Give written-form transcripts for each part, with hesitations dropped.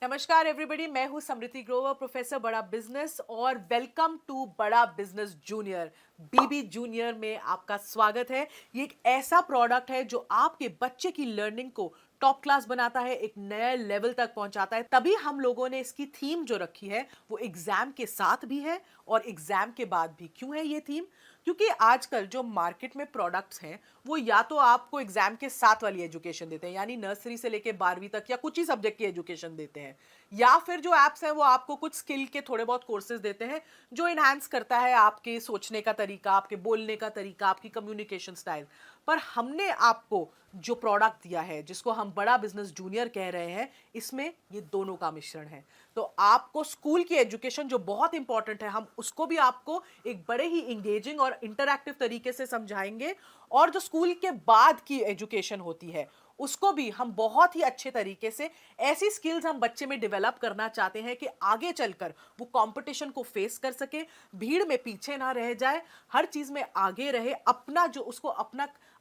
नमस्कार एवरीबॉडी, मैं हूं समृति ग्रोवर, प्रोफेसर बड़ा बिजनेस, और वेलकम टू बड़ा बिजनेस जूनियर। बीबी जूनियर में आपका स्वागत है। ये एक ऐसा प्रोडक्ट है जो आपके बच्चे की लर्निंग को टॉप क्लास बनाता है, एक नए लेवल तक पहुंचाता है। तभी हम लोगों ने इसकी थीम जो रखी है वो एग्जाम के साथ भी है और एग्जाम के बाद भी। क्यों है ये थीम? क्योंकि आजकल जो मार्केट में प्रोडक्ट्स हैं वो या तो आपको एग्जाम के साथ वाली एजुकेशन देते हैं, यानी नर्सरी से लेके 12वीं तक या कुछ ही सब्जेक्ट की एजुकेशन देते हैं, या फिर जो एप्स हैं वो आपको कुछ स्किल के थोड़े बहुत कोर्सेज देते हैं जो इनहांस करता है आपके सोचने का तरीका, आपके बोलने का तरीका, आपकी कम्युनिकेशन स्टाइल। पर हमने आपको जो प्रोडक्ट दिया है, जिसको हम बड़ा बिजनेस जूनियर कह रहे हैं, इसमें ये दोनों का मिश्रण है। तो आपको स्कूल की एजुकेशन जो बहुत इंपॉर्टेंट है, हम उसको भी आपको एक बड़े ही इंगेजिंग और इंटरैक्टिव तरीके से समझाएंगे, और जो स्कूल के बाद की एजुकेशन होती है उसको भी हम बहुत ही अच्छे तरीके से, ऐसी स्किल्स हम बच्चे में डेवलप करना चाहते हैं कि आगे चलकर वो कंपटीशन को फेस कर सके, भीड़ में पीछे ना रह जाए, हर चीज में आगे रहे, अपना जो उसको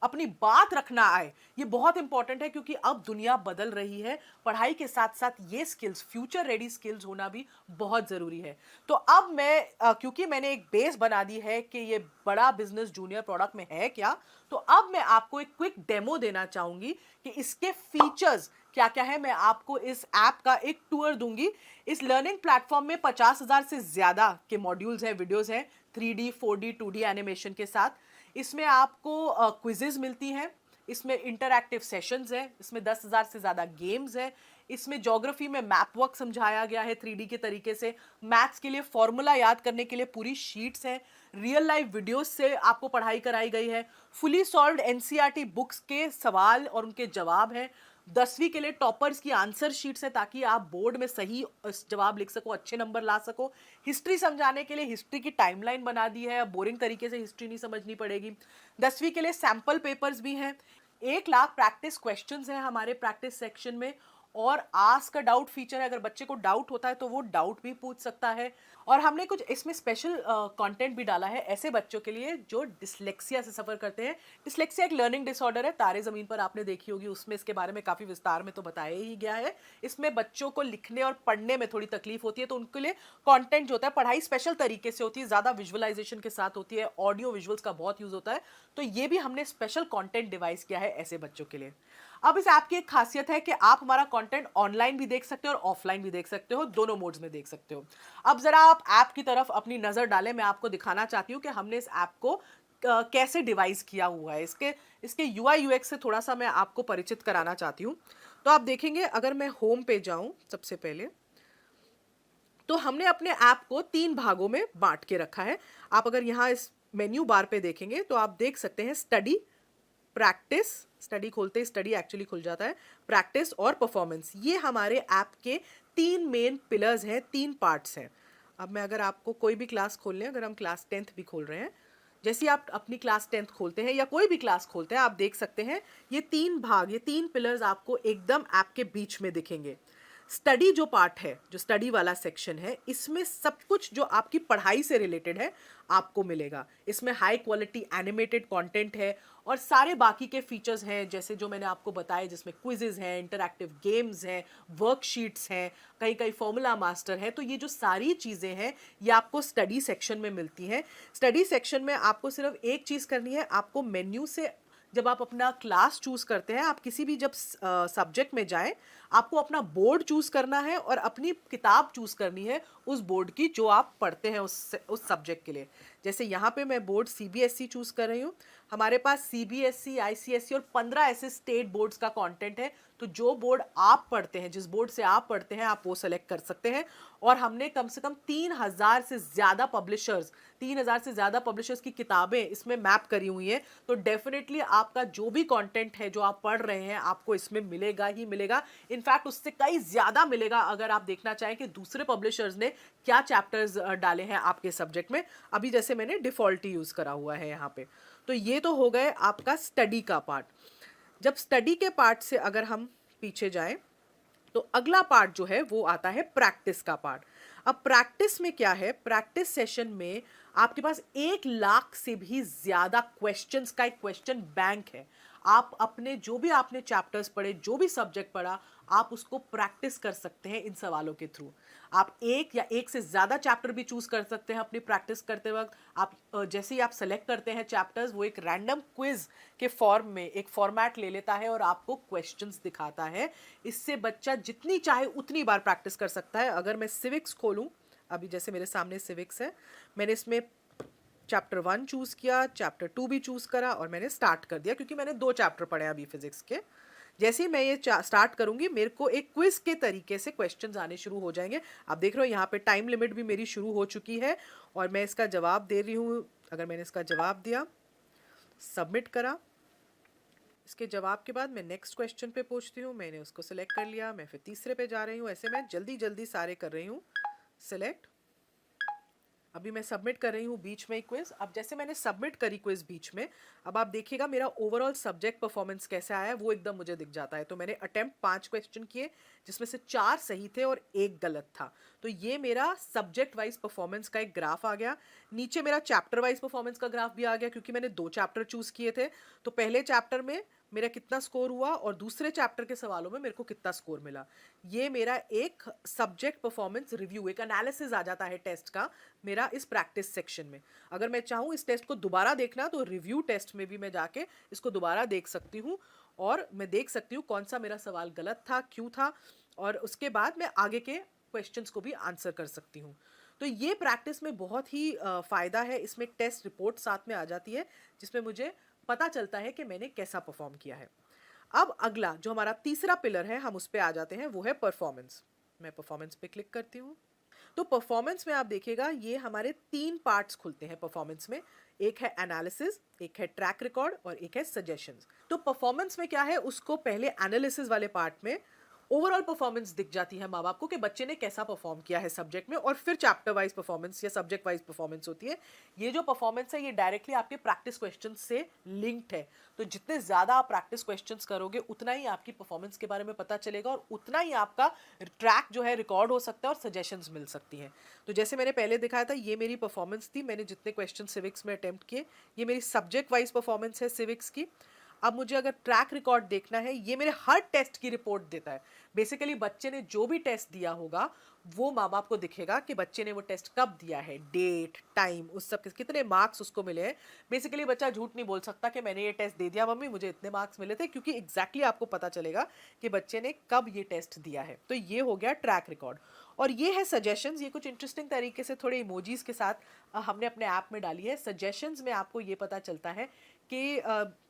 अपनी बात रखना आए। ये बहुत इंपॉर्टेंट है क्योंकि अब दुनिया बदल रही है। पढ़ाई के साथ साथ ये स्किल्स, फ्यूचर रेडी स्किल्स होना भी बहुत जरूरी है। तो अब क्योंकि मैंने एक बेस बना दी है कि ये बड़ा बिजनेस जूनियर प्रोडक्ट में है क्या, तो अब मैं आपको एक क्विक डेमो देना चाहूंगी कि इसके फीचर्स क्या क्या है। मैं आपको इस ऐप का एक टूर दूंगी। इस लर्निंग प्लेटफॉर्म में 50,000 से ज्यादा के मॉड्यूल्स हैं, वीडियोस हैं, 3D 4D 2D एनिमेशन के साथ। इसमें आपको क्विजेज मिलती हैं, इसमें इंटरैक्टिव सेशंस हैं, इसमें 10,000 से ज्यादा गेम्स हैं, इसमें ज्योग्राफी में मैप वर्क समझाया गया है 3D के तरीके से, मैथ्स के लिए फॉर्मूला याद करने के लिए पूरी शीट्स हैं, रियल लाइफ वीडियोस से आपको पढ़ाई कराई गई है, फुली सॉल्व्ड एनसीईआरटी बुक्स के सवाल और उनके जवाब हैं, 10वीं के लिए टॉपर्स की आंसर शीट्स है ताकि आप बोर्ड में सही जवाब लिख सको, अच्छे नंबर ला सको। हिस्ट्री समझाने के लिए हिस्ट्री की टाइमलाइन बना दी है, बोरिंग तरीके से हिस्ट्री नहीं समझनी पड़ेगी। 10वीं के लिए सैंपल पेपर्स भी हैं, 1 लाख प्रैक्टिस क्वेश्चंस हैं हमारे प्रैक्टिस सेक्शन में, और आस्क अ डाउट फीचर है। अगर बच्चे को डाउट होता है तो वो डाउट भी पूछ सकता है। और हमने कुछ इसमें स्पेशल कंटेंट भी डाला है ऐसे बच्चों के लिए जो डिसलेक्सिया से सफर करते हैं। डिसलेक्सिया एक लर्निंग डिसऑर्डर है, तारे जमीन पर आपने देखी होगी, उसमें इसके बारे में काफी विस्तार में तो बताया ही गया है। इसमें बच्चों को लिखने और पढ़ने में थोड़ी तकलीफ होती है, तो उनके लिए कंटेंट जो होता है, पढ़ाई स्पेशल तरीके से होती है, ज्यादा विजुअलाइजेशन के साथ होती है, ऑडियो विजुअल्स का बहुत यूज होता है। तो ये भी हमने स्पेशल कंटेंट डिवाइस किया है ऐसे बच्चों के लिए। अब इस ऐप की एक खासियत है कि आप हमारा कंटेंट ऑनलाइन भी देख सकते हो और ऑफलाइन भी देख सकते हो, दोनों मोड्स में देख सकते हो। अब जरा आप ऐप की तरफ अपनी नजर डालें। मैं आपको दिखाना चाहती हूँ कि हमने इस ऐप को कैसे डिवाइस किया हुआ है। इसके यूआई यूएक्स से थोड़ा सा मैं आपको परिचित कराना चाहती हूँ। तो आप देखेंगे, अगर मैं होम पे जाऊं सबसे पहले, तो हमने अपने ऐप को 3 भागों में बांट के रखा है। आप अगर यहाँ इस मेन्यू बार पे देखेंगे तो आप देख सकते हैं स्टडी, प्रैक्टिस, स्टडी खोलते ही स्टडी एक्चुअली खुल जाता है, प्रैक्टिस और परफॉर्मेंस। ये हमारे ऐप के 3 मेन पिलर्स हैं, 3 पार्ट्स हैं। अब मैं अगर आपको कोई भी क्लास खोल लें, अगर हम क्लास 10th भी खोल रहे हैं, जैसे ही आप अपनी क्लास 10th खोलते हैं या कोई भी क्लास खोलते हैं, आप देख सकते हैं ये 3 भाग, ये 3 पिलर्स आपको एकदम ऐप के बीच में दिखेंगे। स्टडी जो पार्ट है, जो स्टडी वाला सेक्शन है, इसमें सब कुछ जो आपकी पढ़ाई से रिलेटेड है आपको मिलेगा। इसमें हाई क्वालिटी एनिमेटेड कंटेंट है और सारे बाकी के फीचर्स हैं, जैसे जो मैंने आपको बताए, जिसमें क्विजेज हैं, इंटरैक्टिव गेम्स हैं, वर्कशीट्स हैं, कहीं कहीं फॉर्मूला मास्टर है। तो ये जो सारी चीज़ें हैं ये आपको स्टडी सेक्शन में मिलती हैं। स्टडी सेक्शन में आपको सिर्फ एक चीज़ करनी है, आपको मेन्यू से जब आप अपना क्लास चूज करते हैं, आप किसी भी जब सब्जेक्ट में जाएं, आपको अपना बोर्ड चूज करना है और अपनी किताब चूज करनी है उस बोर्ड की जो आप पढ़ते हैं उस सब्जेक्ट के लिए। जैसे यहाँ पे मैं बोर्ड सीबीएसई चूज कर रही हूँ। हमारे पास सीबीएसई, आईसीएसई और 15 ऐसे स्टेट बोर्ड्स का कंटेंट है। तो जो बोर्ड आप पढ़ते हैं, जिस बोर्ड से आप पढ़ते हैं, आप वो सेलेक्ट कर सकते हैं। और हमने कम से कम 3,000 से ज्यादा पब्लिशर्स की किताबें इसमें मैप करी हुई हैं। तो डेफिनेटली आपका जो भी कंटेंट है जो आप पढ़ रहे हैं, आपको इसमें मिलेगा ही मिलेगा। इनफैक्ट उससे कई ज्यादा मिलेगा अगर आप देखना चाहें कि दूसरे पब्लिशर्स ने क्या चैप्टर्स डाले हैं आपके सब्जेक्ट में। अभी जैसे मैंने डिफॉल्ट यूज करा हुआ है यहाँ पे। तो ये तो हो गए आपका स्टडी का पार्ट। जब स्टडी के पार्ट से अगर हम पीछे जाएं, तो अगला पार्ट जो है वो आता है प्रैक्टिस का पार्ट। अब प्रैक्टिस में क्या है, प्रैक्टिस सेशन में आपके पास 1 लाख से भी ज्यादा क्वेश्चंस का एक क्वेश्चन बैंक है। आप अपने जो भी आपने चैप्टर्स पढ़े, जो भी सब्जेक्ट पढ़ा, आप उसको प्रैक्टिस कर सकते हैं इन सवालों के थ्रू। आप एक या एक से ज़्यादा चैप्टर भी चूज कर सकते हैं अपनी प्रैक्टिस करते वक्त। आप जैसे ही आप सेलेक्ट करते हैं चैप्टर्स, वो एक रैंडम क्विज के फॉर्म में एक फॉर्मेट ले लेता है और आपको क्वेश्चंस दिखाता है। इससे बच्चा जितनी चाहे उतनी बार प्रैक्टिस कर सकता है। अगर मैं सिविक्स खोलूं, अभी जैसे मेरे सामने सिविक्स है, मैंने इसमें चैप्टर 1 चूज किया, चैप्टर 2 भी चूज करा और मैंने स्टार्ट कर दिया, क्योंकि मैंने 2 चैप्टर पढ़े हैं अभी फिजिक्स के। जैसे ही मैं ये स्टार्ट करूंगी, मेरे को एक क्विज के तरीके से क्वेश्चंस आने शुरू हो जाएंगे। आप देख रहे हो यहाँ पे टाइम लिमिट भी मेरी शुरू हो चुकी है और मैं इसका जवाब दे रही हूँ। अगर मैंने इसका जवाब दिया, सबमिट करा, इसके जवाब के बाद मैं नेक्स्ट क्वेश्चन पे पूछती हूँ, मैंने उसको सिलेक्ट कर लिया, मैं फिर तीसरे पे जा रही हूँ। ऐसे मैं जल्दी जल्दी सारे कर रही हूँ सिलेक्ट। अभी मैं सबमिट कर रही हूँ बीच में क्विज। अब जैसे मैंने सबमिट करी क्विज बीच में, अब आप देखिएगा मेरा ओवरऑल सब्जेक्ट परफॉर्मेंस कैसे आया है वो एकदम मुझे दिख जाता है। तो मैंने अटेम्प्ट 5 क्वेश्चन किए, जिसमें से 4 सही थे और 1 गलत था। तो ये मेरा सब्जेक्ट वाइज परफॉर्मेंस का एक ग्राफ आ गया। नीचे मेरा चैप्टर वाइज परफॉर्मेंस का ग्राफ भी आ गया, क्योंकि मैंने 2 चैप्टर चूज किए थे। तो पहले चैप्टर में मेरा कितना स्कोर हुआ और दूसरे चैप्टर के सवालों में मेरे को कितना स्कोर मिला। ये मेरा एक सब्जेक्ट परफॉर्मेंस रिव्यू, एक एनालिसिस आ जाता है टेस्ट का मेरा इस प्रैक्टिस सेक्शन में। अगर मैं चाहूँ इस टेस्ट को दोबारा देखना, तो रिव्यू टेस्ट में भी मैं जाके इसको दोबारा देख सकती हूँ और मैं देख सकती हूँ कौन सा मेरा सवाल गलत था, क्यों था, और उसके बाद मैं आगे के क्वेश्चंस को भी आंसर कर सकती हूँ। तो ये प्रैक्टिस में बहुत ही फ़ायदा है। इसमें एक टेस्ट रिपोर्ट साथ में आ जाती है, जिसमें मुझे पता चलता है कि मैंने कैसा परफॉर्म किया है। अब अगला जो हमारा तीसरा पिलर है, हम उस पे आ जाते हैं, वो है परफॉर्मेंस। मैं परफॉर्मेंस पे क्लिक करती हूँ। तो परफॉर्मेंस में आप देखिएगा ये हमारे 3 पार्ट्स खुलते हैं परफॉर्मेंस में। एक है एनालिसिस, एक है ट्रैक रिकॉर्ड और एक है सजेशंस। तो परफॉर्मेंस में क्या है, उसको पहले एनालिसिस वाले पार्ट में ओवरऑल परफॉर्मेंस दिख जाती है माँ बाप को कि बच्चे ने कैसा परफॉर्म किया है सब्जेक्ट में, और फिर चैप्टर वाइज परफॉर्मेंस या सब्जेक्ट वाइज परफॉर्मेंस होती है। ये जो परफॉर्मेंस है ये डायरेक्टली आपके प्रैक्टिस क्वेश्चंस से लिंक्ड है। तो जितने ज़्यादा आप प्रैक्टिस क्वेश्चंस करोगे, उतना ही आपकी परफॉर्मेंस के बारे में पता चलेगा और उतना ही आपका ट्रैक जो है रिकॉर्ड हो सकता है और सजेशंस मिल सकती हैं। तो जैसे मैंने पहले दिखाया था, ये मेरी परफॉर्मेंस थी, मैंने जितने क्वेश्चन सिविक्स में अटेम्प्ट किए। ये मेरी सब्जेक्ट वाइज परफॉर्मेंस है सिविक्स की। अब मुझे अगर ट्रैक रिकॉर्ड देखना है, ये मेरे हर टेस्ट की रिपोर्ट देता है। बेसिकली बच्चे ने जो भी टेस्ट दिया होगा वो माँ बाप को दिखेगा कि बच्चे ने वो टेस्ट कब दिया है, डेट, टाइम, उस सब कितने मार्क्स उसको मिले हैं। बेसिकली बच्चा झूठ नहीं बोल सकता कि मैंने ये टेस्ट दे दिया मम्मी, मुझे इतने मार्क्स मिले थे, क्योंकि एग्जैक्टली आपको पता चलेगा कि बच्चे ने कब ये टेस्ट दिया है। तो ये हो गया ट्रैक रिकॉर्ड। और ये है सजेशंस। ये कुछ इंटरेस्टिंग तरीके से थोड़े इमोजीज के साथ हमने अपने ऐप में डाली है। सजेशंस में आपको ये पता चलता है कि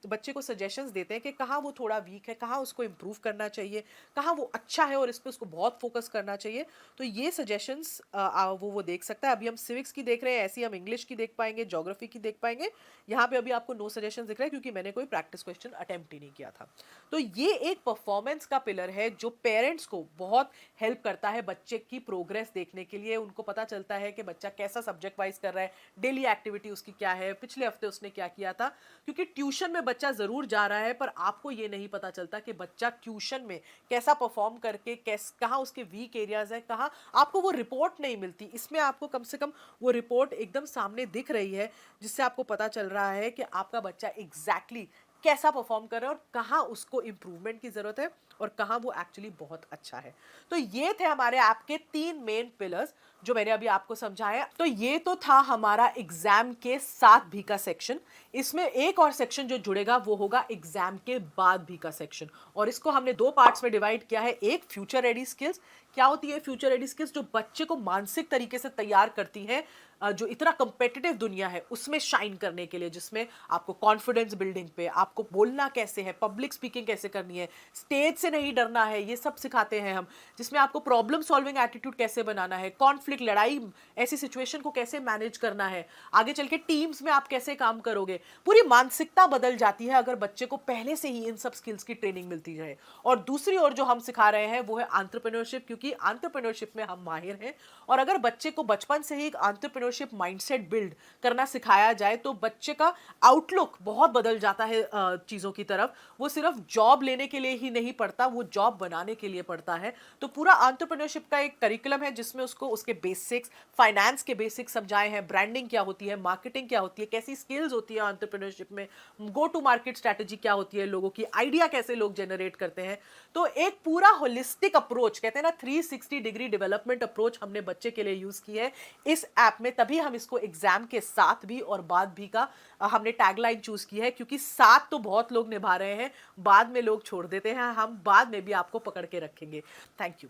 बच्चे को सजेशंस देते हैं कि कहाँ वो थोड़ा वीक है, कहाँ उसको इम्प्रूव करना चाहिए, कहाँ वो अच्छा है और इस पर उसको बहुत फोकस करना चाहिए। तो ये सजेशंस वो देख सकता है। अभी हम सिविक्स की देख रहे हैं, ऐसी हम इंग्लिश की देख पाएंगे, ज्योग्राफी की देख पाएंगे। यहाँ पे अभी आपको नो सजेशन दिख रहा है, क्योंकि मैंने कोई प्रैक्टिस क्वेश्चन अटेम्प्ट ही नहीं किया था। तो ये एक परफॉर्मेंस का पिलर है जो पेरेंट्स को बहुत हेल्प करता है बच्चे की प्रोग्रेस देखने के लिए। उनको पता चलता है कि बच्चा कैसा सब्जेक्ट वाइज कर रहा है, डेली एक्टिविटी उसकी क्या है, पिछले हफ्ते उसने क्या किया था। क्योंकि ट्यूशन में बच्चा जरूर जा रहा है, पर आपको ये नहीं पता चलता कि बच्चा ट्यूशन में कैसा परफॉर्म करके कहाँ उसके वीक एरियाज है, कहाँ आपको वो रिपोर्ट नहीं मिलती। इसमें आपको कम से कम वो रिपोर्ट एकदम सामने दिख रही है, जिससे आपको पता चल रहा है कि आपका बच्चा एग्जैक्टली कैसा परफॉर्म कर रहा है और कहाँ उसको इम्प्रूवमेंट की जरूरत है और कहाँ वो एक्चुअली बहुत अच्छा है। तो ये थे हमारे ऐप के 3 मेन पिलर्स जो मैंने अभी आपको समझाया। तो ये तो था हमारा एग्जाम के साथ भी का सेक्शन। इसमें एक और सेक्शन जो जुड़ेगा वो होगा एग्जाम के बाद भी का सेक्शन, और इसको हमने 2 पार्ट्स में डिवाइड किया है। एक फ्यूचर रेडी स्किल्स। क्या होती है फ्यूचर रेडी स्किल्स? जो बच्चे को मानसिक तरीके से तैयार करती है जो इतना कंपेटिटिव दुनिया है उसमें शाइन करने के लिए, जिसमें आपको कॉन्फिडेंस बिल्डिंग पे, आपको बोलना कैसे है, पब्लिक स्पीकिंग कैसे करनी है, स्टेज से नहीं डरना है, ये सब सिखाते हैं हम। जिसमें आपको प्रॉब्लम सॉल्विंग एटीट्यूड कैसे बनाना है, कॉन्फ्लिक्ट, लड़ाई, ऐसी सिचुएशन को कैसे मैनेज करना है, आगे चल के टीम्स में आप कैसे काम करोगे। पूरी मानसिकता बदल जाती है अगर बच्चे को पहले से ही इन सब स्किल्स की ट्रेनिंग मिलती है। और दूसरी ओर जो हम सिखा रहे हैं वो है एंटरप्रेन्योरशिप, क्योंकि एंटरप्रेन्योरशिप में हम माहिर हैं। और अगर बच्चे को बचपन से ही एक एंटरप्रेन्योरशिप माइंडसेट बिल्ड करना सिखाया जाए तो बच्चे का आउटलुक बहुत बदल जाता है चीजों की तरफ। वो सिर्फ जॉब लेने के लिए ही नहीं पढ़ता पढ़ता, वो जॉब बनाने के लिए पढ़ता है। तो पूरा एंटरप्रेन्योरशिप का एक करिकुलम है जिसमें उसको उसके बेसिक्स, फाइनेंस के बेसिक्स समझाए हैं, ब्रांडिंग क्या होती है, मार्केटिंग क्या होती है, कैसी स्किल्स होती है एंटरप्रेन्योरशिप में, गो टू मार्केट स्ट्रैटेजी क्या होती है, लोगों की आइडिया कैसे लोग जनरेट करते हैं। तो एक पूरा होलिस्टिक अप्रोच, कहते हैं ना 360 डिग्री डेवलपमेंट अप्रोच, हमने बच्चे के लिए यूज की है इस ऐप में। तभी हम इसको एग्जाम के साथ भी और बाद भी का हमने टैगलाइन चूज की है, क्योंकि साथ तो बहुत लोग निभा रहे हैं, बाद में लोग छोड़ देते हैं, हम बाद में भी आपको पकड़ के रखेंगे। Thank you.